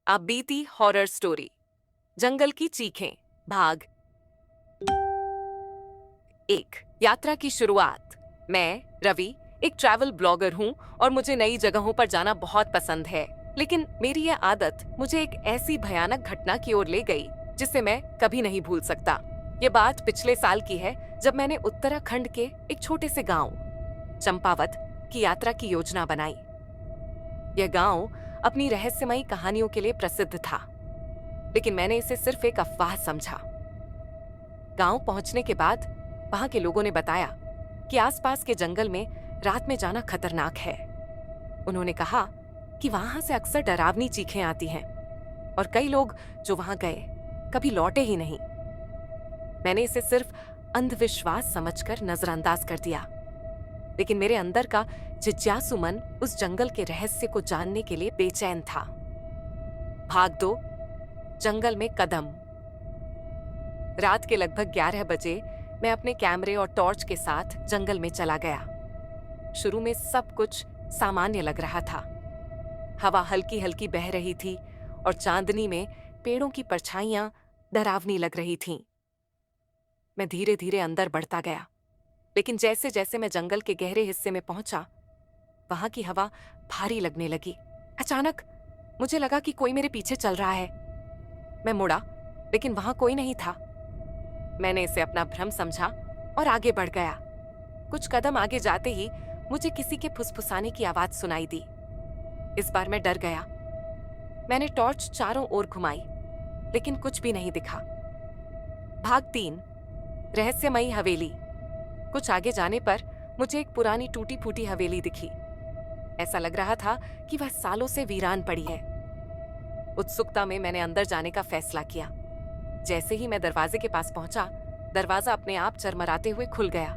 आप बीती horror story जंगल की चीखें भाग एक। यात्रा की शुरुआत। मैं रवि एक ट्रैवल ब्लॉगर हूँ और मुझे नई जगहों पर जाना बहुत पसंद है। लेकिन मेरी यह आदत मुझे एक ऐसी भयानक घटना की ओर ले गई जिसे मैं कभी नहीं भूल सकता। ये बात पिछले साल की है जब मैंने उत्तराखंड के एक छोटे से गांव चंपावत की यात्रा की योजना बनाई। यह गांव अपनी रहस्यमयी कहानियों के लिए प्रसिद्ध था, लेकिन मैंने इसे सिर्फ एक अफवाह समझा। गांव पहुंचने के बाद वहां के लोगों ने बताया कि आसपास के जंगल में रात में जाना खतरनाक है। उन्होंने कहा कि वहां से अक्सर डरावनी चीखें आती हैं और कई लोग जो वहां गए कभी लौटे ही नहीं। मैंने इसे सिर्फ अंधविश्वास समझकर नजरअंदाज कर दिया, लेकिन मेरे अंदर का जिज्ञासु मन उस जंगल के रहस्य को जानने के लिए बेचैन था। भाग 2। जंगल में कदम। रात के लगभग 11 बजे मैं अपने कैमरे और टॉर्च के साथ जंगल में चला गया। शुरू में सब कुछ सामान्य लग रहा था। हवा हल्की हल्की बह रही थी और चांदनी में पेड़ों की परछाइयां डरावनी लग रही थीं। मैं धीरे धीरे अंदर बढ़ता गया, लेकिन जैसे जैसे मैं जंगल के गहरे हिस्से में पहुंचा, वहां की हवा भारी लगने लगी। अचानक मुझे लगा कि कोई मेरे पीछे चल रहा है। मैं मुड़ा, लेकिन वहां कोई नहीं था। मैंने इसे अपना भ्रम समझा और आगे बढ़ गया। कुछ कदम आगे जाते ही मुझे किसी के फुसफुसाने की आवाज सुनाई दी। इस बार मैं डर गया। मैंने टॉर्च चारों ओर घुमाई, लेकिन कुछ भी नहीं दिखा। भाग 3। रहस्यमयी हवेली। कुछ आगे जाने पर मुझे एक पुरानी टूटी फूटी हवेली दिखी। ऐसा लग रहा था कि वह सालों से वीरान पड़ी है। उत्सुकता में मैंने अंदर जाने का फैसला किया। जैसे ही मैं दरवाजे के पास पहुंचा, दरवाजा अपने आप चरमराते हुए खुल गया।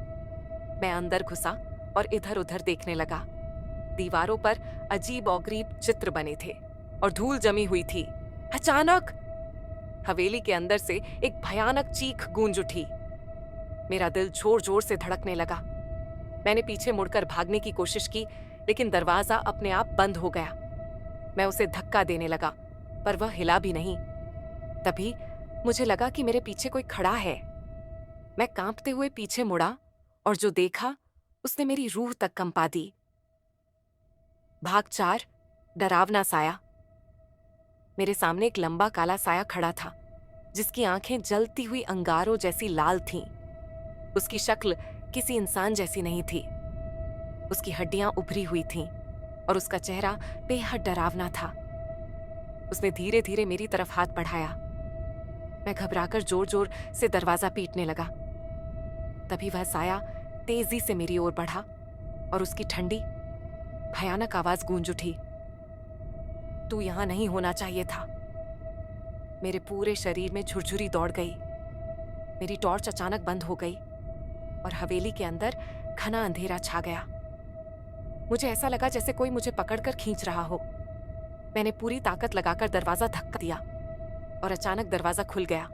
मैं अंदर घुसा और इधर उधर देखने लगा। दीवारों पर अजीब औगरीब चित्र बने थे और धूल जमी हुई थी। अचानक हवेली के अंदर से एक भयानक चीख गूंज उठी। मेरा दिल जोर जोर से धड़कने लगा। मैंने पीछे मुड़कर भागने की कोशिश की, लेकिन दरवाजा अपने आप बंद हो गया। मैं उसे धक्का देने लगा, पर वह हिला भी नहीं। तभी मुझे लगा कि मेरे पीछे कोई खड़ा है। मैं कांपते हुए पीछे मुड़ा और जो देखा उसने मेरी रूह तक कंपा दी। भाग 4। डरावना साया। मेरे सामने एक लंबा काला साया खड़ा था, जिसकी आंखें जलती हुई अंगारों जैसी लाल थीं। उसकी शक्ल किसी इंसान जैसी नहीं थी। उसकी हड्डियां उभरी हुई थीं और उसका चेहरा बेहद डरावना था। उसने धीरे धीरे मेरी तरफ हाथ बढ़ाया। मैं घबराकर जोर जोर से दरवाजा पीटने लगा। तभी वह साया तेजी से मेरी ओर बढ़ा और उसकी ठंडी भयानक आवाज गूंज उठी। तू यहां नहीं होना चाहिए था। मेरे पूरे शरीर में झुरझुरी दौड़ गई। मेरी टॉर्च अचानक बंद हो गई और हवेली के अंदर घना अंधेरा छा गया। मुझे ऐसा लगा जैसे कोई मुझे पकड़कर खींच रहा हो। मैंने पूरी ताकत लगाकर दरवाजा धक्का दिया और अचानक दरवाजा खुल गया।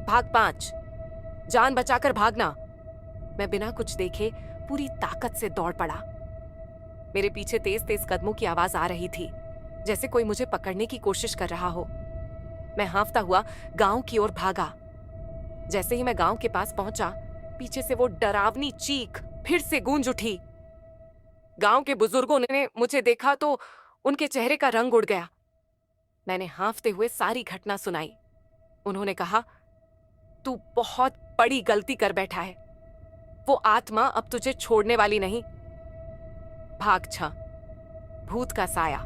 भाग 5। जान बचाकर भागना। मैं बिना कुछ देखे पूरी ताकत से दौड़ पड़ा। मेरे पीछे तेज तेज कदमों की आवाज आ रही थी, जैसे कोई मुझे पकड़ने की कोशिश कर रहा हो। मैं हांफता हुआ गांव की ओर भागा। जैसे ही मैं गांव के पास पहुंचा, पीछे से वो डरावनी चीख फिर से गूंज उठी। गांव के बुजुर्गों ने मुझे देखा तो उनके चेहरे का रंग उड़ गया। मैंने हांफते हुए सारी घटना सुनाई। उन्होंने कहा, तू बहुत बड़ी गलती कर बैठा है। वो आत्मा अब तुझे छोड़ने वाली नहीं। भाग 6। भूत का साया।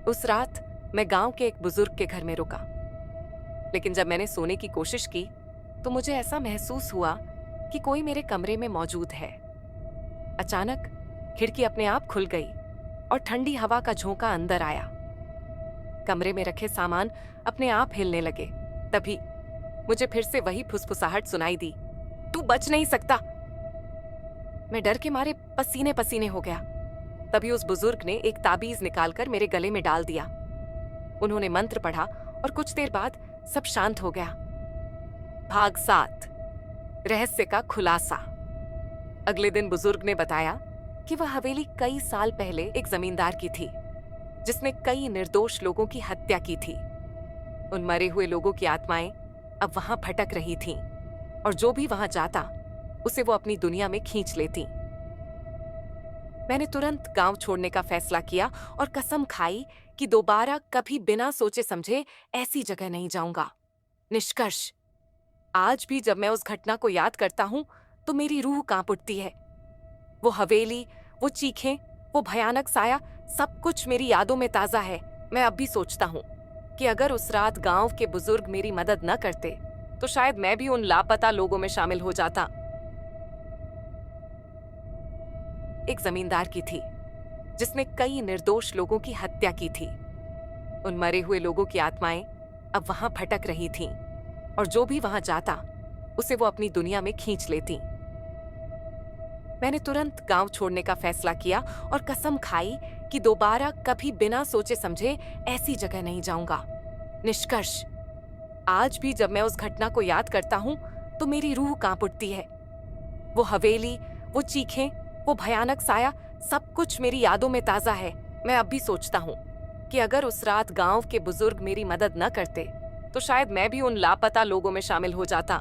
उस रात मैं गांव के एक बुजुर्ग के घर में रुका, लेकिन जब मैंने सोने की कोशिश की तो मुझे ऐसा महसूस हुआ कि कोई मेरे कमरे में मौजूद है। अचानक खिड़की अपने आप खुल गई और ठंडी हवा का झोंका अंदर आया। कमरे में रखे सामान अपने आप हिलने लगे। तभी मुझे फिर से वही फुसफुसाहट सुनाई दी, तू बच नहीं सकता। मैं डर के मारे पसीने पसीने हो गया। तभी उस बुजुर्ग ने एक ताबीज निकालकर मेरे गले में डाल दिया। उन्होंने मंत्र पढ़ा और कुछ देर बाद सब शांत हो गया। भाग 7। रहस्य का खुलासा। अगले दिन बुजुर्ग ने बताया कि वह हवेली कई साल पहले एक जमींदार की थी, जिसने कई निर्दोष लोगों की हत्या की थी। उन मरे हुए लोगों की आत्माएं अब वहां भटक रही थीं और जो भी वहां जाता उसे वो अपनी दुनिया में खींच लेती। मैंने तुरंत गांव छोड़ने का फैसला किया और कसम खाई कि दोबारा कभी बिना सोचे समझे ऐसी जगह नहीं जाऊंगा। निष्कर्ष, आज भी जब मैं उस घटना को याद करता हूं तो मेरी रूह कांप उठती है। वो हवेली, वो चीखें, वो भयानक साया, सब कुछ मेरी यादों में ताजा है। मैं अब भी सोचता हूँ कि अगर उस रात गांव के बुजुर्ग मेरी मदद न करते तो शायद मैं भी उन लापता लोगों में शामिल हो जाता। एक जमींदार की थी जिसने कई निर्दोष लोगों की हत्या की थी। उन मरे हुए लोगों की आत्माएं अब वहां भटक रही थीं और जो भी वहां जाता उसे वो अपनी दुनिया में खींच लेती। मैंने तुरंत गांव छोड़ने का फैसला किया और कसम खाई कि दोबारा कभी बिना सोचे समझे ऐसी जगह नहीं जाऊंगा। निष्कर्ष, आज भी जब मैं उस घटना को याद करता हूं तो मेरी रूह कांप उठती है। वो हवेली, वो चीखें, वो भयानक साया, सब कुछ मेरी यादों में ताजा है। मैं अब भी सोचता हूँ कि अगर उस रात गांव के बुजुर्ग मेरी मदद न करते तो शायद मैं भी उन लापता लोगों में शामिल हो जाता।